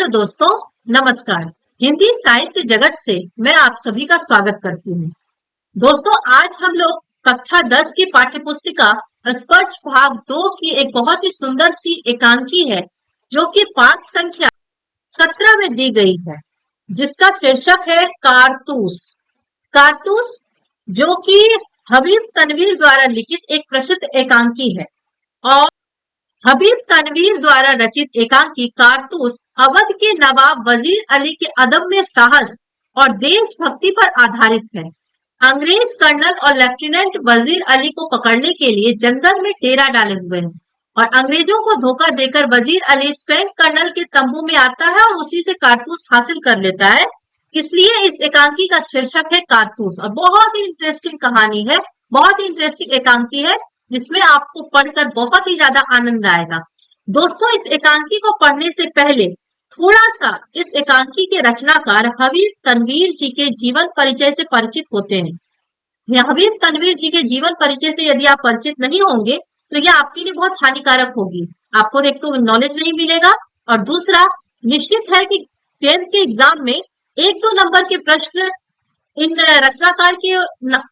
Hello दोस्तों, नमस्कार। हिंदी साहित्य जगत से मैं आप सभी का स्वागत करती हूँ। दोस्तों, आज हम लोग कक्षा 10 की पाठ्य पुस्तिका स्पर्श भाग 2 की एक बहुत ही सुंदर सी एकांकी है, जो कि पाठ संख्या 17 में दी गई है, जिसका शीर्षक है कारतूस। कारतूस, जो कि हबीब तनवीर द्वारा लिखित एक प्रसिद्ध एकांकी है और हबीब तनवीर द्वारा रचित एकांकी कारतूस अवध के नवाब वजीर अली के अदम्य साहस और देशभक्ति पर आधारित है। अंग्रेज कर्नल और लेफ्टिनेंट वजीर अली को पकड़ने के लिए जंगल में डेरा डाले हुए हैं और अंग्रेजों को धोखा देकर वजीर अली स्वयं कर्नल के तंबू में आता है और उसी से कारतूस हासिल कर लेता है। इसलिए इस एकांकी का शीर्षक है कारतूस और बहुत ही इंटरेस्टिंग कहानी है, बहुत ही इंटरेस्टिंग एकांकी है, जिसमें आपको पढ़कर बहुत ही ज्यादा आनंद आएगा। दोस्तों, इस एकांकी को पढ़ने से पहले थोड़ा सा इस एकांकी के रचनाकार हबीब तनवीर जी के जीवन परिचय से परिचित होते हैं। हबीब तनवीर जी के जीवन परिचय से यदि आप परिचित नहीं होंगे तो यह आपके लिए बहुत हानिकारक होगी। आपको एक तो नॉलेज नहीं मिलेगा और दूसरा निश्चित है कि 10th के एग्जाम में 1-2 नंबर के प्रश्न इन रचनाकार के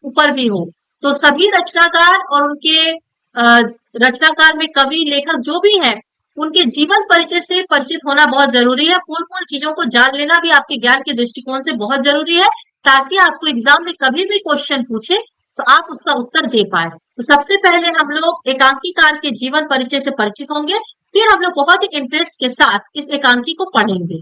ऊपर भी हो, तो सभी रचनाकार और उनके रचनाकार में कवि लेखक जो भी हैं, उनके जीवन परिचय से परिचित होना बहुत जरूरी है। पूर्ण चीजों को जान लेना भी आपके ज्ञान के दृष्टिकोण से बहुत जरूरी है, ताकि आपको एग्जाम में कभी भी क्वेश्चन पूछे तो आप उसका उत्तर दे पाए। तो सबसे पहले हम लोग एकांकीकार के जीवन परिचय से परिचित होंगे, फिर हम लोग बहुत ही इंटरेस्ट के साथ इस एकांकी को पढ़ेंगे।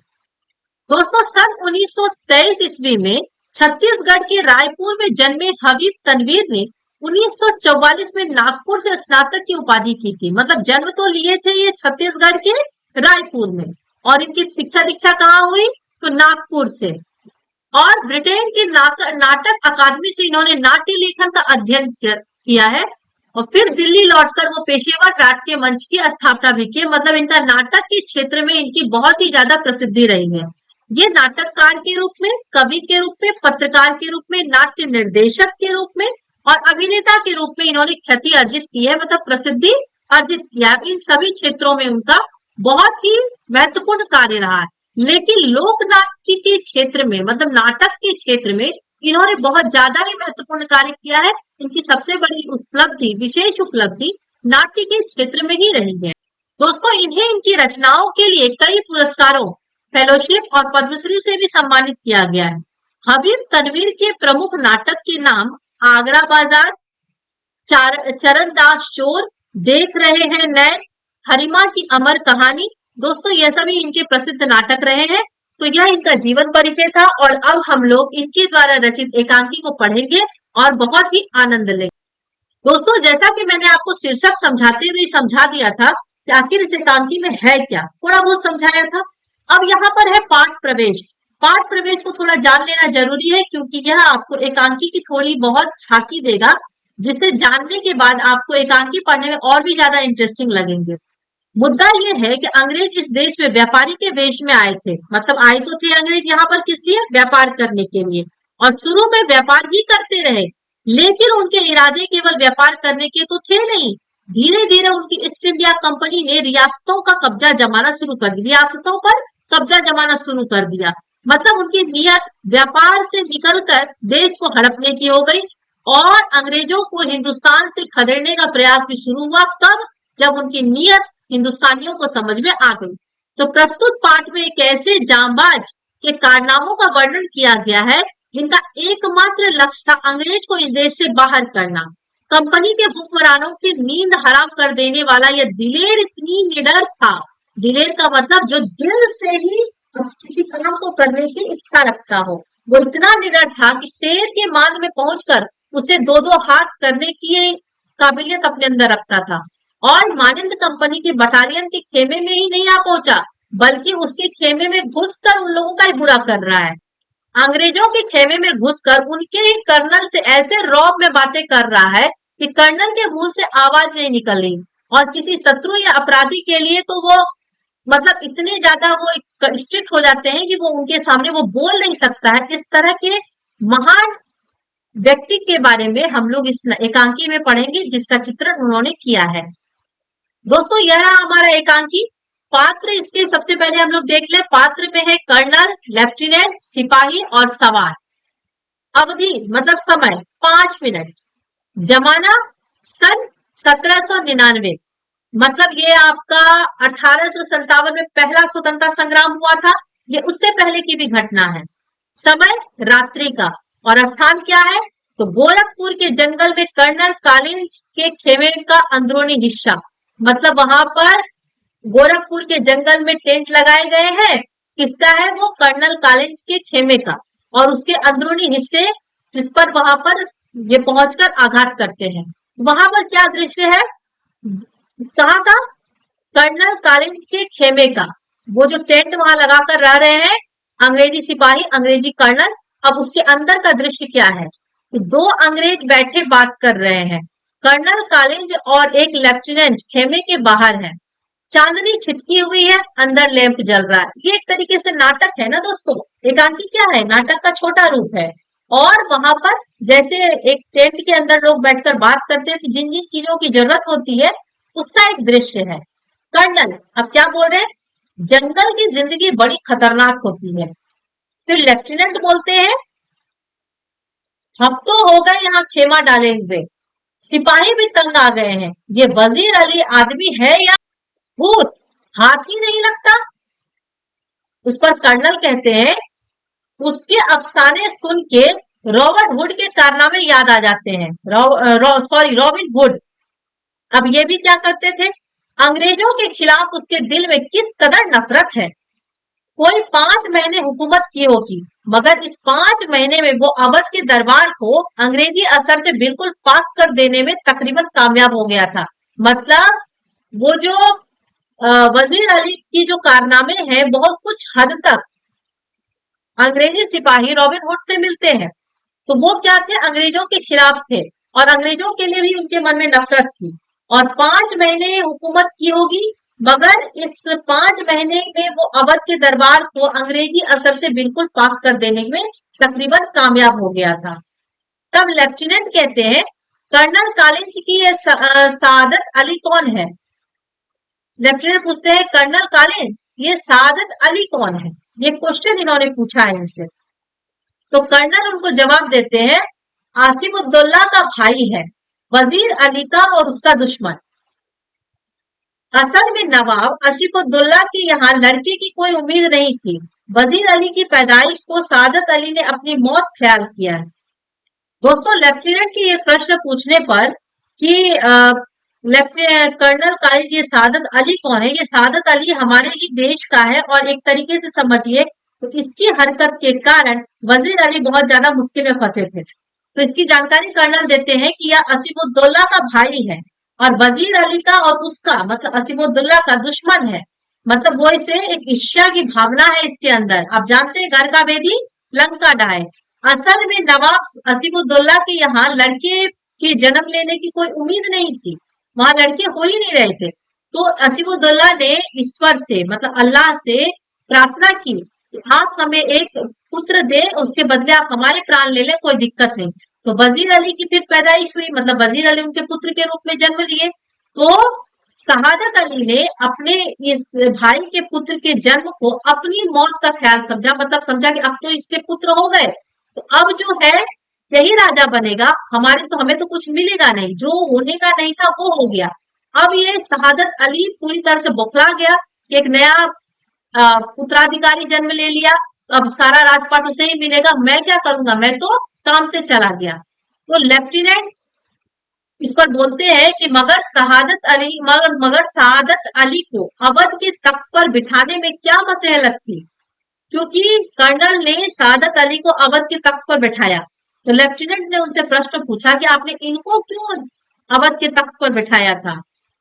दोस्तों, सन 1923 ईस्वी में छत्तीसगढ़ के रायपुर में जन्मे हबीब तनवीर ने 1944 में नागपुर से स्नातक की उपाधि की थी। मतलब जन्म तो लिए थे ये छत्तीसगढ़ के रायपुर में और इनकी शिक्षा दीक्षा कहाँ हुई, तो नागपुर से। और ब्रिटेन के नाटक अकादमी से इन्होंने नाट्य लेखन का अध्ययन किया है और फिर दिल्ली लौटकर वो पेशेवर नाट्य मंच की स्थापना भी की। मतलब इनका नाटक के क्षेत्र में इनकी बहुत ही ज्यादा प्रसिद्धि रही है। ये नाटककार के रूप में, कवि के रूप में, पत्रकार के रूप में, नाट्य निर्देशक के रूप में और अभिनेता के रूप में इन्होंने ख्याति अर्जित की है, मतलब प्रसिद्धि अर्जित किया है। इन सभी क्षेत्रों में उनका बहुत ही महत्वपूर्ण कार्य रहा है। लेकिन लोक नाट्य के क्षेत्र में, मतलब नाटक के क्षेत्र में इन्होंने बहुत ज्यादा ही महत्वपूर्ण कार्य किया है। इनकी सबसे बड़ी उपलब्धि, विशेष उपलब्धि नाट्य के क्षेत्र में ही रही है। दोस्तों, इन्हें इनकी रचनाओं के लिए कई पुरस्कारों, फेलोशिप और पद्मश्री से भी सम्मानित किया गया है। हबीब तनवीर के प्रमुख नाटक के नाम आगरा बाजार, चरणदास चोर, देख रहे हैं नैन, हरिमा की अमर कहानी। दोस्तों, ये सभी इनके प्रसिद्ध नाटक रहे हैं। तो यह इनका जीवन परिचय था और अब हम लोग इनके द्वारा रचित एकांकी को पढ़ेंगे और बहुत ही आनंद लेंगे। दोस्तों, जैसा कि मैंने आपको शीर्षक समझाते हुए समझा दिया था कि आखिर इस एकांकी में है क्या, थोड़ा बहुत समझाया था। अब यहाँ पर है पाठ प्रवेश। पाठ प्रवेश को थोड़ा जान लेना जरूरी है, क्योंकि यह आपको एकांकी की थोड़ी बहुत झांकी देगा, जिसे जानने के बाद आपको एकांकी पढ़ने में और भी ज्यादा इंटरेस्टिंग लगेंगे। मुद्दा यह है कि अंग्रेज इस देश में व्यापारी के वेश में आए थे। मतलब आए तो थे अंग्रेज यहाँ पर किस लिए, व्यापार करने के लिए, और शुरू में व्यापार ही करते रहे। लेकिन उनके इरादे केवल व्यापार करने के तो थे नहीं। धीरे धीरे उनकी ईस्ट इंडिया कंपनी ने रियासतों का कब्जा जमाना शुरू कर दिया, रियासतों पर कब्जा जमाना शुरू कर दिया। मतलब उनकी नियत व्यापार से निकलकर देश को हड़पने की हो गई और अंग्रेजों को हिंदुस्तान से खदेड़ने का प्रयास भी शुरू हुआ, तब जब उनकी नियत हिंदुस्तानियों को समझ में आ गई। तो प्रस्तुत पाठ में एक ऐसे जांबाज के कारनामों का वर्णन किया गया है, जिनका एकमात्र लक्ष्य था अंग्रेज को इस देश से बाहर करना। कंपनी के हुक्मरानों की नींद हराम कर देने वाला यह दिलेर इतनी निडर था। दिलेर का मतलब जो दिल से ही किसी काम को करने की इच्छा रखता हो। वो इतना निडर था कि शेर के मांद में पहुंचकर उसे 2-2 हाथ करने की काबिलियत अपने अंदर रखता था। और मानिंद कंपनी के बटालियन के खेमे में ही नहीं आ पहुंचा, बल्कि उसके खेमे में घुसकर उन लोगों का ही बुरा कर रहा है। अंग्रेजों के खेमे में घुसकर उनके ही कर्नल से ऐसे रौब में बातें कर रहा है कि कर्नल के मुंह से आवाज नहीं निकल रही। और किसी शत्रु या अपराधी के लिए तो वो मतलब इतने ज्यादा वो स्ट्रिक्ट हो जाते हैं कि वो उनके सामने वो बोल नहीं सकता है। इस तरह के महान व्यक्ति के बारे में हम लोग इस एकांकी में पढ़ेंगे, जिसका चित्रण उन्होंने किया है। दोस्तों, यह हमारा एकांकी पात्र इसके सबसे पहले हम लोग देख ले, पात्र में है कर्नल, लेफ्टिनेंट, सिपाही और सवार। अवधि मतलब समय 5 मिनट। जमाना सन 1799, मतलब ये आपका 1857 में पहला स्वतंत्रता संग्राम हुआ था, ये उससे पहले की भी घटना है। समय रात्रि का, और स्थान क्या है, तो गोरखपुर के जंगल में कर्नल कालिंज के खेमे का अंदरूनी हिस्सा, मतलब वहां पर गोरखपुर के जंगल में टेंट लगाए गए हैं, किसका है, वो कर्नल कालिंज के खेमे का, और उसके अंदरूनी हिस्से जिस पर वहां पर ये पहुंचकर आघात करते हैं। वहां पर क्या दृश्य है, कहाँ का, कर्नल कालिंज के खेमे का, वो जो टेंट वहां लगाकर रह रहे हैं अंग्रेजी सिपाही, अंग्रेजी कर्नल। अब उसके अंदर का दृश्य क्या है, तो दो अंग्रेज बैठे बात कर रहे हैं, कर्नल कालिंज और एक लेफ्टिनेंट खेमे के बाहर है। चांदनी छिटकी हुई है, अंदर लैंप जल रहा है। ये एक तरीके से नाटक है ना दोस्तों, एकांकी क्या है, नाटक का छोटा रूप है। और वहां पर जैसे एक टेंट के अंदर लोग बैठकर बात करते हैं, तो जिन जिन चीजों की जरूरत होती है उसका एक दृश्य है। कर्नल अब क्या बोल रहे हैं, जंगल की जिंदगी बड़ी खतरनाक होती है। फिर लेफ्टिनेंट बोलते हैं, हम तो हो गए यहाँ खेमा डाले हुए, सिपाही भी तंग आ गए हैं, ये वजीर अली आदमी है या भूत, हाथ ही नहीं लगता। उस पर कर्नल कहते हैं, उसके अफसाने सुन के रॉबर्ट हुड के कारनामे याद आ जाते हैं। Robin hood. अब ये भी क्या करते थे, अंग्रेजों के खिलाफ उसके दिल में किस कदर नफरत है। कोई 5 महीने हुकूमत की होगी, मगर इस 5 महीने में वो अवध के दरबार को अंग्रेजी असर से बिल्कुल पाक कर देने में तकरीबन कामयाब हो गया था। मतलब वो जो वजीर अली की जो कारनामे हैं, बहुत कुछ हद तक अंग्रेजी सिपाही रॉबिन हुड से मिलते हैं। तो वो क्या थे, अंग्रेजों के खिलाफ थे, और अंग्रेजों के लिए भी उनके मन में नफरत थी। और 5 महीने हुकूमत की होगी, मगर इस 5 महीने में वो अवध के दरबार को अंग्रेजी असर से बिल्कुल पाक कर देने में तकरीबन कामयाब हो गया था। तब लेफ्टिनेंट कहते हैं, कर्नल कालिंज की ये सादत अली कौन है। लेफ्टिनेंट पूछते हैं, कर्नल कालिंज ये सादत अली कौन है, ये क्वेश्चन इन्होंने पूछा है इनसे। तो कर्नल उनको जवाब देते हैं, आसिफुद्दौला का भाई है, वजीर अली का और उसका दुश्मन। असल में नवाब आसिफुद्दौला की यहाँ लड़के की कोई उम्मीद नहीं थी। वजीर अली की पैदाइश को सादत अली ने अपनी मौत ख्याल किया है। दोस्तों, लेफ्टिनेंट की ये प्रश्न पूछने पर कि लेफ्टिनेंट कर्नल कालिंज ये सादत अली कौन है, ये सादत अली हमारे ही देश का है, और एक तरीके से समझिए तो इसकी हरकत के कारण वजीर अली बहुत ज्यादा मुश्किल में फंसे थे। तो इसकी जानकारी कर्नल देते हैं कि यह आसिफुद्दौला का भाई है, और वजीर अली का और उसका मतलब आसिफुद्दौला का दुश्मन है। मतलब वो इसे एक ईर्ष्या की भावना है इसके अंदर। आप जानते हैं, घर का बेदी लंका ढाए। असल में नवाब आसिफुद्दौला के यहाँ लड़के के जन्म लेने की कोई उम्मीद नहीं थी, वहां लड़के हो ही नहीं रहे थे। तो आसिफुद्दौला ने ईश्वर से मतलब अल्लाह से प्रार्थना की कि आप हमें एक पुत्र दे, उसके बदले आप हमारे प्राण ले ले, कोई दिक्कत नहीं। तो वजीर अली की फिर पैदाइश हुई, मतलब वजीर अली उनके पुत्र के रूप में जन्म लिए। तो शहादत अली ने अपने इस भाई के पुत्र के जन्म को अपनी मौत का ख्याल समझा, मतलब समझा कि अब तो इसके पुत्र हो गए, तो अब जो है यही राजा बनेगा, हमें तो कुछ मिलेगा नहीं, जो होने का नहीं था वो हो गया। अब ये शहादत अली पूरी तरह से बौखला गया कि एक नया उत्तराधिकारी जन्म ले लिया, अब सारा राजपाट उसे ही मिलेगा, मैं क्या करूंगा, मैं तो काम से चला गया। तो लेफ्टिनेंट इस पर बोलते हैं कि मगर शहादत अली को अवध के तख्त पर बिठाने में क्या मसलहत थी, क्योंकि कर्नल ने शहादत अली को अवध के तख्त पर बैठाया। तो लेफ्टिनेंट ने उनसे प्रश्न पूछा कि आपने इनको क्यों अवध के तख्त पर बैठाया था।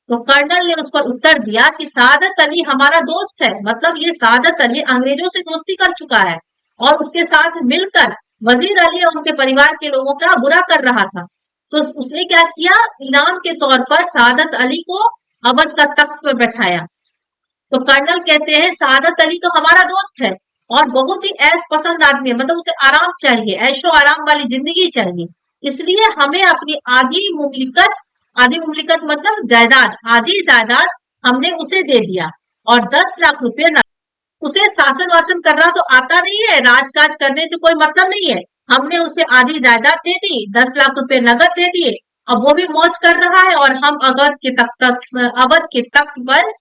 तो कर्नल ने उस पर उत्तर दिया कि शहादत अली हमारा दोस्त है, मतलब ये शहादत अली अंग्रेजों से दोस्ती कर चुका है और उसके साथ मिलकर वजीर अली और उनके परिवार के लोगों का बुरा कर रहा था। तो उसने क्या किया, इनाम के तौर पर शहादत अली को अवध का तख्त पर बैठाया। तो कर्नल कहते हैं, शहादत अली तो हमारा दोस्त है और बहुत ही ऐश पसंद आदमी है, मतलब उसे आराम चाहिए, ऐशो आराम वाली जिंदगी चाहिए, इसलिए हमें अपनी आधी मुमलिकत मतलब जायदाद, आधी जायदाद हमने उसे दे दिया और 10 लाख रुपए नकद। उसे शासन वासन करना तो आता नहीं है, राजकाज करने से कोई मतलब नहीं है। हमने उसे आधी जायदाद दे दी, 10 लाख रुपए नगद दे दिए, अब वो भी मौज कर रहा है और हम अवध के तख्त पर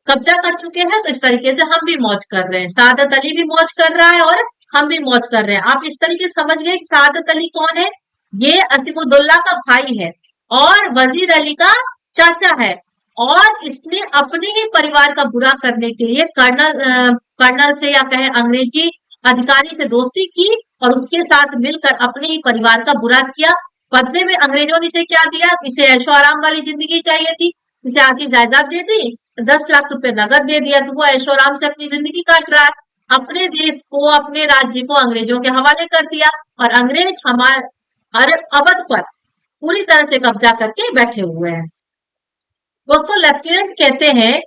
कब्जा कर चुके हैं। तो इस तरीके से हम भी मौज कर रहे हैं, सादत अली भी मौज कर रहा है और हम भी मौज कर रहे हैं। आप इस तरीके से समझ गए कि सादत अली कौन है? ये असीमुद्दौला का भाई है और वजीर अली का चाचा है। और इसने अपने ही परिवार का बुरा करने के लिए कर्नल से या कहे अंग्रेजी अधिकारी से दोस्ती की और उसके साथ मिलकर अपने ही परिवार का बुरा किया। बदले में अंग्रेजों ने इसे क्या दिया? इसे ऐशो आराम वाली जिंदगी चाहिए थी, इसे आधी जायदाद दे दी, 10 लाख रुपए नगद दे दिया, तो वो ऐशो आराम से अपनी जिंदगी काट रहा है। अपने देश को, अपने राज्य को अंग्रेजों के हवाले कर दिया और अंग्रेज हमारे अवध पर पूरी तरह से कब्जा करके बैठे हुए हैं। दोस्तों, लेफ्टिनेंट कहते हैं,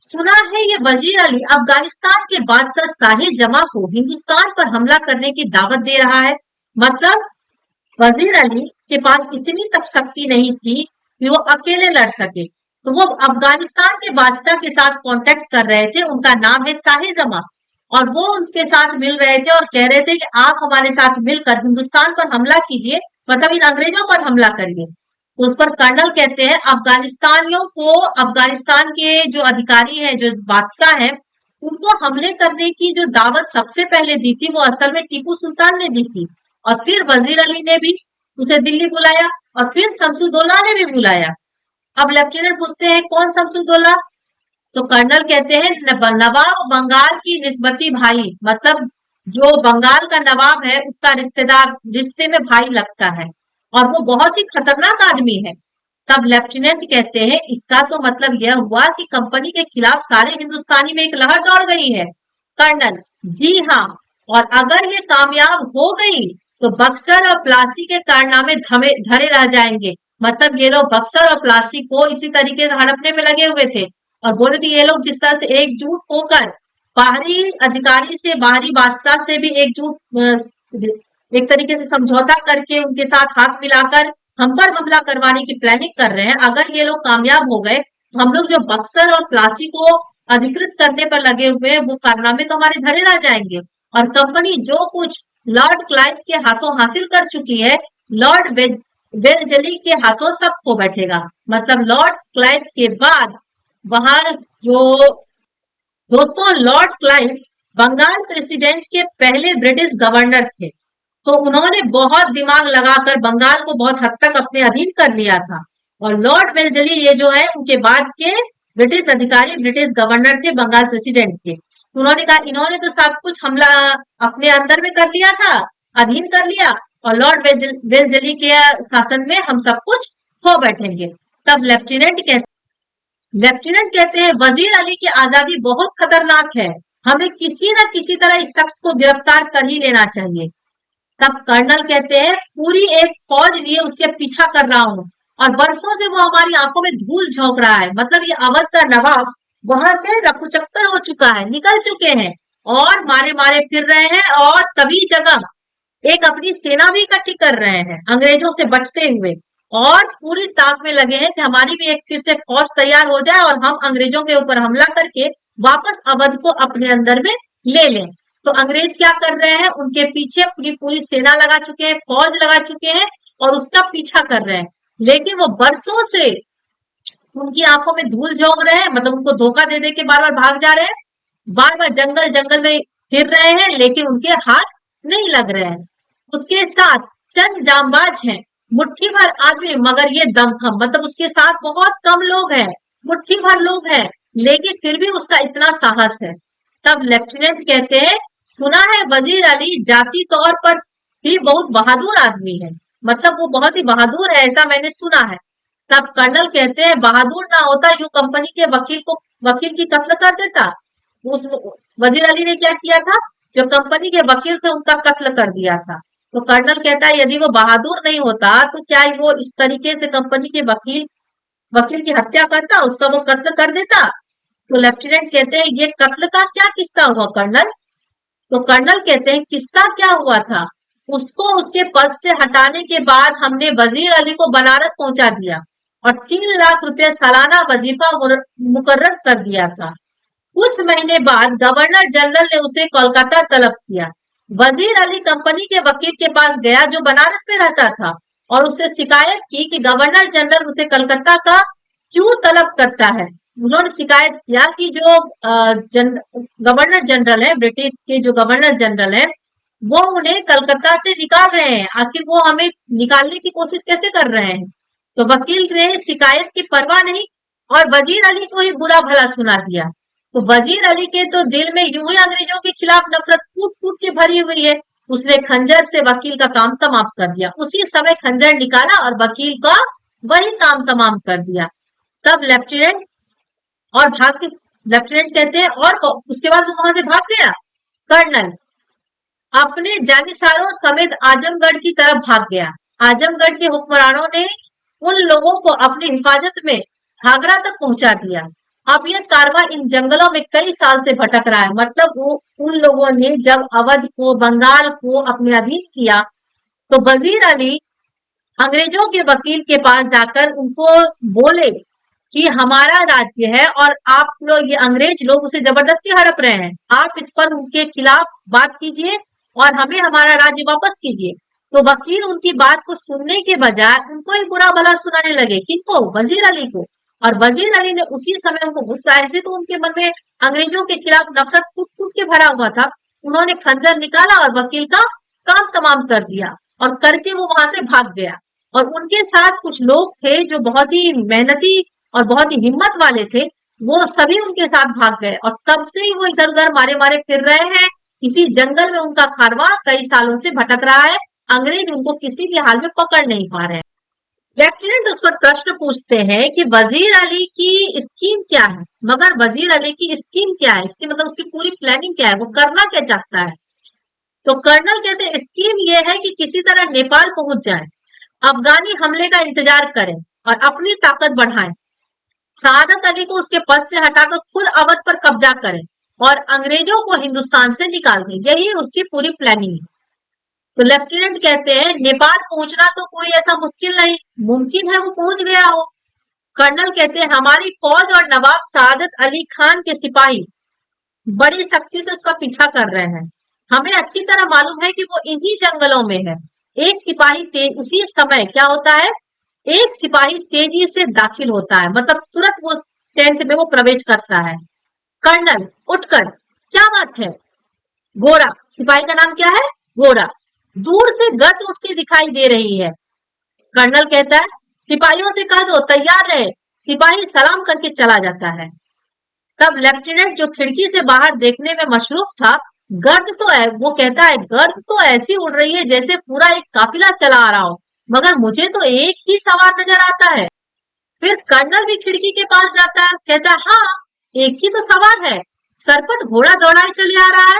सुना है ये वजीर अली अफगानिस्तान के बादशाह शाही जमा को हिंदुस्तान पर हमला करने की दावत दे रहा है। मतलब वजीर अली के पास इतनी तक शक्ति नहीं थी कि वो अकेले लड़ सके, तो वो अफगानिस्तान के बादशाह के साथ कांटेक्ट कर रहे थे। उनका नाम है शाही जमा और वो उनके साथ मिल रहे थे और कह रहे थे कि आप हमारे साथ मिलकर हिंदुस्तान पर हमला कीजिए, मतलब इन अंग्रेजों पर हमला करिए। उस पर कर्नल कहते हैं, अफगानिस्तानियों को, अफगानिस्तान के जो अधिकारी हैं, जो बादशाह हैं, उनको हमले करने की जो दावत सबसे पहले दी थी वो असल में टीपू सुल्तान ने दी थी। और फिर वजीर अली ने भी उसे दिल्ली बुलाया और फिर शमसुद्दौला ने भी बुलाया। अब लेफ्टिनेंट पूछते हैं, कौन शमसुद्दौला? तो कर्नल कहते हैं, नवाब बंगाल की निस्बती भाई, मतलब जो बंगाल का नवाब है उसका रिश्तेदार, रिश्ते में भाई लगता है और वो बहुत ही खतरनाक आदमी है। तब लेफ्टिनेंट कहते हैं, इसका तो मतलब यह हुआ कि कंपनी के खिलाफ सारे हिंदुस्तानी में एक लहर दौड़ गई है। कर्नल: जी हाँ, और अगर ये कामयाब हो गई तो बक्सर और प्लासी के कारनामे धरे रह जाएंगे। मतलब ये लोग बक्सर और प्लासी को इसी तरीके से हड़पने में लगे हुए थे और बोले थे ये लोग जिस तरह से एकजुट होकर बाहरी अधिकारी से, बाहरी बादशाह से भी एकजुट, एक तरीके से समझौता करके उनके साथ हाथ मिलाकर हम पर हमला करवाने की प्लानिंग कर रहे हैं। अगर ये लोग कामयाब हो गए तो हम लोग जो बक्सर और प्लासी को अधिकृत करने पर लगे हुए हैं वो कारनामे तो हमारे धरे रह जाएंगे और कंपनी जो कुछ लॉर्ड क्लाइव के हाथों हासिल कर चुकी है, लॉर्ड वेलजली के हाथों सब खो बैठेगा। मतलब लॉर्ड क्लाइव के बाद वहां जो, दोस्तों, लॉर्ड क्लाइव बंगाल प्रेसिडेंट के पहले ब्रिटिश गवर्नर थे, तो उन्होंने बहुत दिमाग लगाकर बंगाल को बहुत हद तक अपने अधीन कर लिया था। और लॉर्ड वेलजली ये जो है उनके बाद के ब्रिटिश अधिकारी, ब्रिटिश गवर्नर थे बंगाल प्रेसिडेंट के। उन्होंने कहा इन्होंने तो सब कुछ हमला अपने अंदर में कर लिया था, अधीन कर लिया, और लॉर्ड वेलजली के शासन में हम सब कुछ खो बैठेंगे। तब लेफ्टिनेंट कहते हैं, वजीर अली की आजादी बहुत खतरनाक है, हमें किसी न किसी तरह इस शख्स को गिरफ्तार कर ही लेना चाहिए। तब कर्नल कहते हैं, पूरी एक फौज लिए उसके पीछा कर रहा हूँ और वर्षों से वो हमारी आंखों में धूल झोंक रहा है। मतलब ये अवध का नवाब वहां से रफूचक्कर हो चुका है, निकल चुके हैं और मारे मारे फिर रहे हैं और सभी जगह एक अपनी सेना भी इकट्ठी कर रहे हैं अंग्रेजों से बचते हुए और पूरी ताक में लगे हैं कि हमारी भी एक फिर से फौज तैयार हो जाए और हम अंग्रेजों के ऊपर हमला करके वापस अवध को अपने अंदर में ले लें। तो अंग्रेज क्या कर रहे हैं? उनके पीछे पूरी पूरी सेना लगा चुके हैं, फौज लगा चुके हैं और उसका पीछा कर रहे हैं, लेकिन वो बरसों से उनकी आंखों में धूल झोंक रहे हैं। मतलब उनको धोखा दे दे के बार बार भाग जा रहे हैं, बार बार जंगल जंगल में फिर रहे हैं, लेकिन उनके हाथ नहीं लग रहे हैं। उसके साथ चंद जांबाज हैं, मुट्ठी भर आदमी, मगर ये दमखम, मतलब उसके साथ बहुत कम लोग हैं, मुट्ठी भर लोग हैं, लेकिन फिर भी उसका इतना साहस है। तब लेफ्टिनेंट कहते हैं, सुना है वजीर अली जाति तौर पर भी बहुत बहादुर आदमी है, मतलब वो बहुत ही बहादुर है, ऐसा मैंने सुना है। तब कर्नल कहते हैं, बहादुर ना होता यूं कंपनी के वकील की कत्ल कर देता। उस वजीर अली ने क्या किया था? जो कंपनी के वकील थे उनका कत्ल कर दिया था। तो कर्नल कहता है, यदि वो बहादुर नहीं होता तो क्या वो इस तरीके से कंपनी के वकील की हत्या करता, उसका वो कत्ल कर देता? तो लेफ्टिनेंट कहते हैं, ये कत्ल का क्या किस्सा हुआ कर्नल? तो कर्नल कहते हैं, किस्सा क्या हुआ था, उसको उसके पद से हटाने के बाद हमने वजीर अली को बनारस पहुंचा दिया और 3 लाख रुपए सालाना वजीफा मुकर्रर कर दिया था। कुछ महीने बाद गवर्नर जनरल ने उसे कोलकाता तलब किया। वजीर अली कंपनी के वकील के पास गया जो बनारस में रहता था और उससे शिकायत की कि गवर्नर जनरल उसे कलकत्ता का क्यों तलब करता है। उन्होंने शिकायत किया कि जो गवर्नर जनरल है, ब्रिटिश के जो गवर्नर जनरल है, वो उन्हें कलकत्ता से निकाल रहे हैं। आखिर वो हमें निकालने की कोशिश कैसे कर रहे हैं। तो वकील ने शिकायत की परवाह नहीं और वजीर अली को ही बुरा भला सुना दिया। तो वजीर अली के तो दिल में यूं ही अंग्रेजों के खिलाफ नफरत फूट फूट के भरी हुई है। उसने खंजर से वकील का काम तमाम कर दिया। उसी समय खंजर निकाला और वकील का वही काम तमाम कर दिया। तब लेफ्टिनेंट और भाग के लेफ्टिनेंट कहते हैं और उसके बाद वो वहां से भाग गया। कर्नल अपने जानिसारों समेत आजमगढ़ की तरफ भाग गया। आजमगढ़ के हुक्मरानों ने उन लोगों को अपनी हिफाजत में आगरा तक पहुंचा दिया। अब यह कारवां इन जंगलों में कई साल से भटक रहा है। मतलब वो उन लोगों ने जब अवध को, बंगाल को अपने अधीन किया तो वजीर अली अंग्रेजों के वकील के पास जाकर उनको बोले कि हमारा राज्य है और आप लोग, ये अंग्रेज लोग उसे जबरदस्ती हड़प रहे हैं। आप इस पर उनके खिलाफ बात कीजिए और हमें हमारा राज्य वापस कीजिए। तो वकील उनकी बात को सुनने के बजाय उनको ही बुरा भला सुनाने लगे। किनको? वजीर अली को। और वजीर अली ने उसी समय उनको गुस्सा, ऐसे तो उनके मन में अंग्रेजों के खिलाफ नफरत फूट फूट के भरा हुआ था, उन्होंने खंजर निकाला और वकील का काम तमाम कर दिया और करके वो वहां से भाग गया। और उनके साथ कुछ लोग थे जो बहुत ही मेहनती और बहुत ही हिम्मत वाले थे, वो सभी उनके साथ भाग गए और तब से ही वो इधर उधर मारे मारे फिर रहे हैं। इसी जंगल में उनका कारवां कई सालों से भटक रहा है। अंग्रेज उनको किसी भी हाल में पकड़ नहीं पा रहे हैं। लेफ्टिनेंट उस पर प्रश्न पूछते हैं कि वजीर अली की स्कीम क्या है। मगर वजीर अली की स्कीम क्या है, इसकी मतलब उसकी पूरी प्लानिंग क्या है, वो करना क्या चाहता है। तो कर्नल कहते हैं स्कीम ये है कि किसी तरह नेपाल पहुंच जाए, अफगानी हमले का इंतजार करें और अपनी ताकत बढ़ाएं, सआदत अली को उसके पद से हटाकर खुद अवध पर कब्जा करें और अंग्रेजों को हिंदुस्तान से निकाल दें। यही उसकी पूरी प्लानिंग है। तो लेफ्टिनेंट कहते हैं नेपाल पहुंचना तो कोई ऐसा मुश्किल नहीं, मुमकिन है वो पहुंच गया हो। कर्नल कहते हैं हमारी फौज और नवाब सआदत अली खान के सिपाही बड़ी सख्ती से उसका पीछा कर रहे हैं। हमें अच्छी तरह मालूम है कि वो इन्हीं जंगलों में है। एक सिपाही उसी समय क्या होता है, एक सिपाही तेजी से दाखिल होता है, मतलब तुरंत वो टेंट में वो प्रवेश करता है। कर्नल उठकर, क्या बात है? गोरा, सिपाही का नाम क्या है? गोरा। दूर से गत उठती दिखाई दे रही है। कर्नल कहता है सिपाहियों से कह दो तैयार रहे। सिपाही सलाम करके चला जाता है। तब लेफ्टिनेंट जो खिड़की से बाहर देखने में मशरूफ था, गर्द तो है, वो कहता है गर्द तो ऐसी उड़ रही है जैसे पूरा एक काफिला चला आ रहा हो, मगर मुझे तो एक ही सवार नजर आता है। फिर कर्नल भी खिड़की के पास जाता है, कहता है हाँ एक ही तो सवार है, सरपट घोड़ा दौड़ाए चले आ रहा है।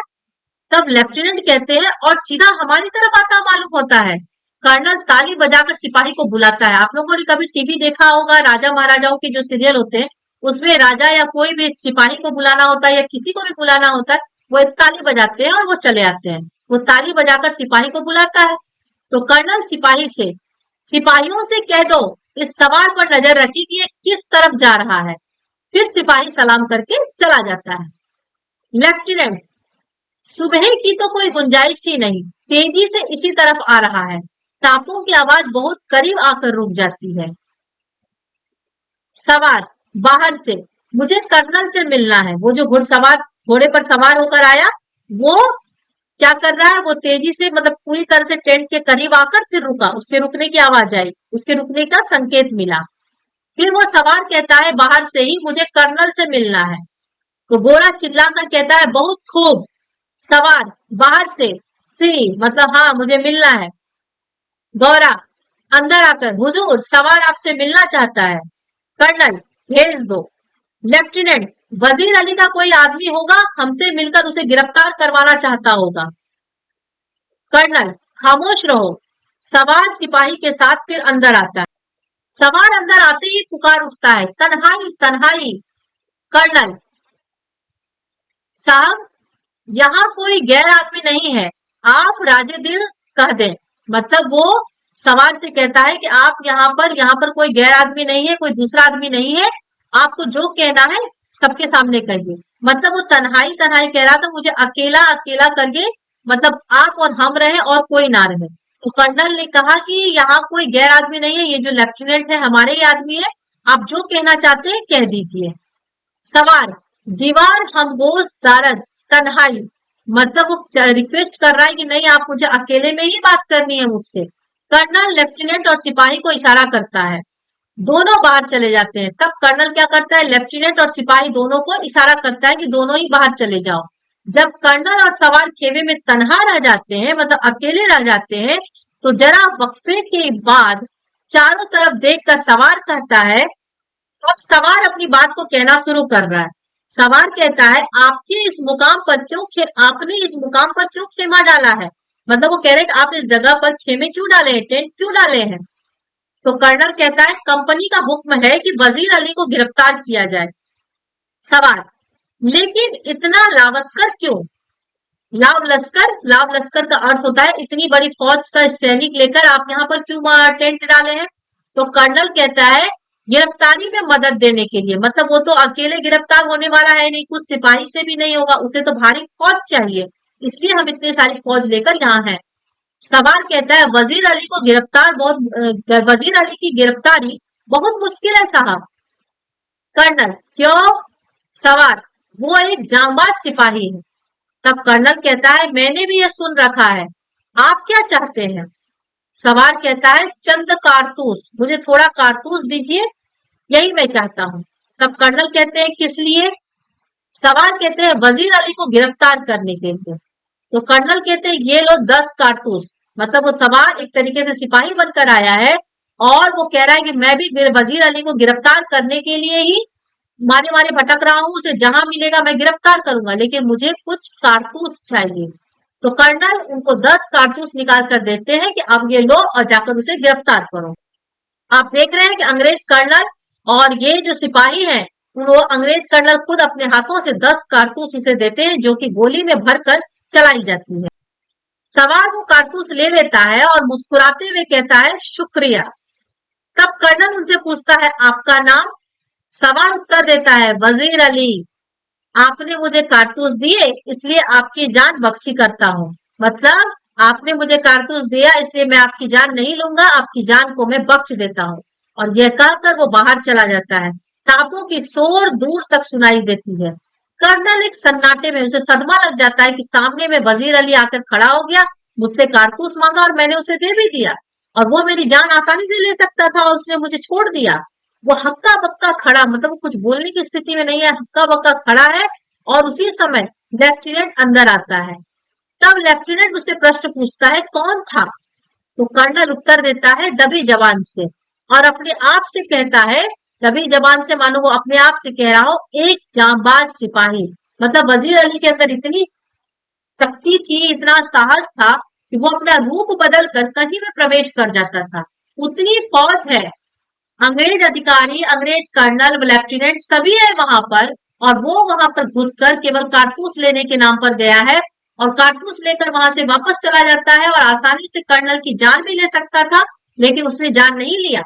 तब लेफ्टिनेंट कहते हैं और सीधा हमारी तरफ आता मालूम होता है। कर्नल ताली बजाकर सिपाही को बुलाता है। आप लोगों ने कभी टीवी देखा होगा, राजा महाराजाओं के जो सीरियल होते हैं उसमें राजा या कोई भी सिपाही को बुलाना होता है या किसी को भी बुलाना होता है, वो एक ताली बजाते हैं और वो चले आते हैं। वो ताली बजाकर सिपाही को बुलाता है। तो कर्नल सिपाहियों से कह दो इस सवार पर नजर रखी कि ये किस तरफ जा रहा है। फिर सिपाही सलाम करके चला जाता है। लेफ्टिनेंट सुबह की तो कोई गुंजाइश ही नहीं, तेजी से इसी तरफ आ रहा है। टापों की आवाज बहुत करीब आकर रुक जाती है। सवार बाहर से, मुझे कर्नल से मिलना है। वो जो घुड़सवार घोड़े पर सवार होकर आया, वो क्या कर रहा है, वो तेजी से मतलब पूरी तरह से टेंट के करीब आकर फिर रुका। उसके रुकने की आवाज आई, उसके रुकने का संकेत मिला। फिर वो सवार कहता है बाहर से ही मुझे कर्नल से मिलना है। तो गोरा चिल्लाकर कहता है बहुत खूब। सवार बाहर से, सी मतलब हाँ मुझे मिलना है। गौरा अंदर आकर, हुजूर सवार आपसे मिलना चाहता है। कर्नल भेज दो। लेफ्टिनेंट वजीर अली का कोई आदमी होगा, हमसे मिलकर उसे गिरफ्तार करवाना चाहता होगा। कर्नल खामोश रहो। सवार सिपाही के साथ फिर अंदर आता है। सवार अंदर आते ही पुकार उठता है तन्हाई तन्हाई। कर्नल साहब यहाँ कोई गैर आदमी नहीं है, आप राजे दिल कह दें। मतलब वो सवार से कहता है कि आप यहाँ पर कोई गैर आदमी नहीं है, कोई दूसरा आदमी नहीं है, आपको जो कहना है सबके सामने कहिए। मतलब वो तन्हाई तन्हाई कह रहा था, मुझे अकेला अकेला करके, मतलब आप और हम रहे और कोई ना रहे। तो कर्नल ने कहा कि यहाँ कोई गैर आदमी नहीं है, ये जो लेफ्टिनेंट है हमारे ही आदमी है, आप जो कहना चाहते हैं कह दीजिए। सवार, दीवार हमगोश दारद, तन्हाई, मतलब वो रिक्वेस्ट कर रहा है कि नहीं आप मुझे अकेले में ही बात करनी है मुझसे। कर्नल लेफ्टिनेंट और सिपाही को इशारा करता है, दोनों बाहर चले जाते हैं। तब कर्नल क्या करता है, लेफ्टिनेंट और सिपाही दोनों को इशारा करता है कि दोनों ही बाहर चले जाओ। जब कर्नल और सवार खेमे में तनहा रह जाते हैं, मतलब अकेले रह जाते हैं, तो जरा वक्फे के बाद चारों तरफ देखकर सवार कहता है, अब सवार अपनी बात को कहना शुरू कर रहा है। सवार कहता है, आपने इस मुकाम पर क्यों खेमा डाला है? मतलब वो कह रहे हैं कि आप इस जगह पर खेमे क्यों डाले हैं, टेंट क्यों डाले हैं? तो कर्नल कहता है, कंपनी का हुक्म है कि वजीर अली को गिरफ्तार किया जाए। सवाल, लेकिन इतना लावस्कर क्यों? लाव लश्कर का अर्थ होता है इतनी बड़ी फौज का सैनिक लेकर आप यहाँ पर क्यों टेंट डाले हैं? तो कर्नल कहता है, गिरफ्तारी में मदद देने के लिए। मतलब वो तो अकेले गिरफ्तार होने वाला है नहीं, कुछ सिपाही से भी नहीं होगा, उसे तो भारी फौज चाहिए, इसलिए हम इतनी सारी फौज लेकर यहाँ हैं। सवाल कहता है, वजीर अली की गिरफ्तारी बहुत मुश्किल है साहब। कर्नल, क्यों? सवाल, वो एक जांबाज सिपाही है। तब कर्नल कहता है, मैंने भी यह सुन रखा है, आप क्या चाहते हैं? सवाल कहता है, चंद कारतूस, मुझे थोड़ा कारतूस दीजिए, यही मैं चाहता हूँ। तब कर्नल कहते हैं, किस लिए? सवाल कहते हैं, वजीर अली को गिरफ्तार करने के लिए। तो कर्नल कहते हैं, ये लो 10 कारतूस। मतलब वो सवार एक तरीके से सिपाही बनकर आया है और वो कह रहा है कि मैं भी वजीर अली को गिरफ्तार करने के लिए ही मारे मारे भटक रहा हूँ, उसे जहां मिलेगा मैं गिरफ्तार करूंगा, लेकिन मुझे कुछ कारतूस चाहिए। तो कर्नल उनको 10 कारतूस निकाल कर देते हैं कि अब ये लो और जाकर उसे गिरफ्तार करो। आप देख रहे हैं कि अंग्रेज कर्नल और ये जो सिपाही है, वो अंग्रेज कर्नल खुद अपने हाथों से 10 कारतूस उसे देते हैं, जो कि गोली में भरकर चलाई जाती है। सवार वो कारतूस ले लेता है और मुस्कुराते हुए कहता है, शुक्रिया। तब कर्नल उनसे पूछता है, आपका नाम? सवार उत्तर देता है, वजीर अली। आपने मुझे कारतूस दिए इसलिए आपकी जान बख्शी करता हूँ। मतलब आपने मुझे कारतूस दिया इसलिए मैं आपकी जान नहीं लूंगा, आपकी जान को मैं बख्श देता हूँ। और यह कहकर वो बाहर चला जाता है। टापों की शोर दूर तक सुनाई देती है। कर्नल एक सन्नाटे में, उसे सदमा लग जाता है कि सामने में वजीर अली आकर खड़ा हो गया, मुझसे कारतूस मांगा और मैंने उसे दे भी दिया, और वो मेरी जान आसानी से ले सकता था और उसने मुझे छोड़ दिया। वो हक्का बक्का खड़ा, मतलब वो कुछ बोलने की स्थिति में नहीं है, हक्का बक्का खड़ा है। और उसी समय लेफ्टिनेंट अंदर आता है। तब लेफ्टिनेंट उससे प्रश्न पूछता है, कौन था? तो कर्नल उत्तर देता है, दबी जबान से, और अपने आप से कहता है, दबी जबान से मानो वो अपने आप से कह रहा हो, एक जांबाज सिपाही। मतलब वजीर अली के अंदर इतनी शक्ति थी, इतना साहस था कि वो अपना रूप बदल कर कहीं में प्रवेश कर जाता था। उतनी फौज है, अंग्रेज अधिकारी, अंग्रेज कर्नल, लेफ्टिनेंट सभी है वहां पर, और वो वहां पर घुसकर केवल कारतूस लेने के नाम पर गया है, और कारतूस लेकर वहां से वापस चला जाता है और आसानी से कर्नल की जान भी ले सकता था, लेकिन उसने जान नहीं लिया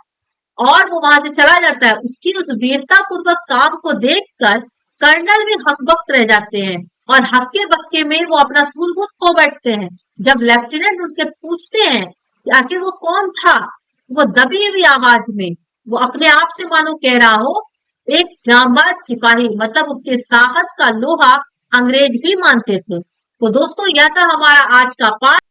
और वो वहां से चला जाता है। उसकी उस वीरता पूर्वक काम को देखकर कर्नल भी हकबक रह जाते हैं और हक्के बक्के में वो अपना सूझबूझ खो बैठते हैं। जब लेफ्टिनेंट उनसे पूछते हैं कि आखिर वो कौन था, वो दबी हुई आवाज में वो अपने आप से मानो कह रहा हो, एक जांबाज सिपाही। मतलब उसके साहस का लोहा अंग्रेज भी मानते थे। तो दोस्तों, यह था हमारा आज का पाठ,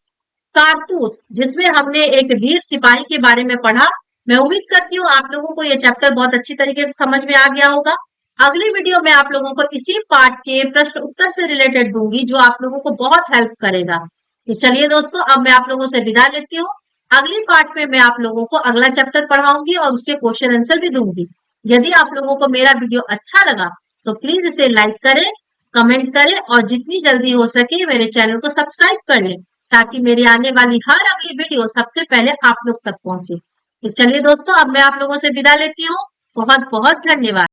कारतूस, जिसमें हमने एक वीर सिपाही के बारे में पढ़ा। मैं उम्मीद करती हूँ आप लोगों को यह चैप्टर बहुत अच्छी तरीके से समझ में आ गया होगा। अगली वीडियो में आप लोगों को इसी पाठ के प्रश्न उत्तर से रिलेटेड दूंगी, जो आप लोगों को बहुत हेल्प करेगा। तो चलिए दोस्तों, अब मैं आप लोगों से विदा लेती हूँ। अगली पार्ट में मैं आप लोगों को अगला चैप्टर पढ़ाऊंगी और उसके क्वेश्चन आंसर भी दूंगी। यदि आप लोगों को मेरा वीडियो अच्छा लगा तो प्लीज इसे लाइक करें, कमेंट करें और जितनी जल्दी हो सके मेरे चैनल को सब्सक्राइब कर लें, ताकि मेरी आने वाली हर अगली वीडियो सबसे पहले आप लोग तक पहुंचे। तो चलिए दोस्तों, अब मैं आप लोगों से विदा लेती हूँ। बहुत बहुत धन्यवाद।